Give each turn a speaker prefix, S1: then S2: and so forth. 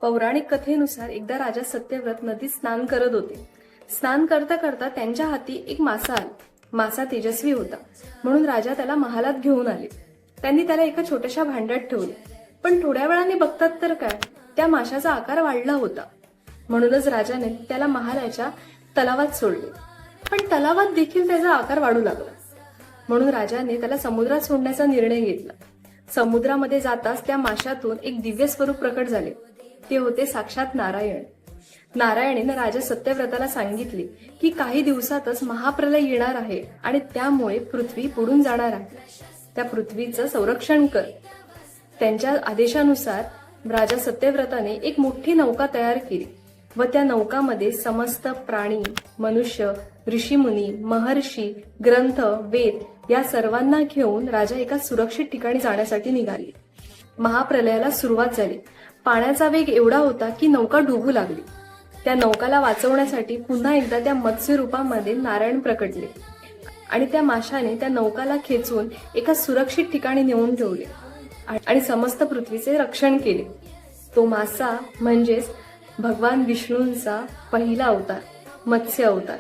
S1: पौराणिक कथेनुसार एकदा राजा सत्यव्रत नदीत स्नान करत होते. स्नान करता करता त्यांच्या हाती एक मासा आला. मासा तेजस्वी होता म्हणून राजा त्याला महालात घेऊन आले. त्यांनी त्याला एका छोट्याशा भांड्यात ठेवले. पण थोड्या वेळाने बघतात तर काय, त्या माशाचा आकार वाढला होता. म्हणूनच राजाने त्याला महालाच्या तलावात सोडले. पण तलावात देखील त्याचा आकार वाढू लागला. म्हणून राजाने त्याला समुद्रात सोडण्याचा निर्णय घेतला. समुद्रामध्ये जाताच त्या माशातून एक दिव्य स्वरूप प्रकट झाले. ते होते साक्षात नारायण. नारायणीने राजा सत्यव्रताला सांगितले की काही दिवसातच महाप्रलय येणार आहे आणि त्यामुळे पृथ्वी बुडून जाणार आहे. त्या पृथ्वीचं संरक्षण कर. त्यांच्या आदेशानुसार राजा सत्यव्रताने एक मोठी नौका तयार केली व त्या नौकामध्ये समस्त प्राणी, मनुष्य, ऋषीमुनी, महर्षी, ग्रंथ, वेद या सर्वांना घेऊन राजा एका सुरक्षित ठिकाणी जाण्यासाठी निघाले. महाप्रलयाला सुरुवात झाली. पाण्याचा वेग एवढा होता की नौका डुबू लागली. त्या नौकाला वाचवण्यासाठी पुन्हा एकदा त्या मत्स्य रूपामध्ये नारायण प्रकटले आणि त्या माशाने त्या नौकाला खेचून एका सुरक्षित ठिकाणी नेऊन ठेवले आणि समस्त पृथ्वीचे रक्षण केले. तो मासा म्हणजेच भगवान विष्णूंचा पहिला अवतार, मत्स्य अवतार.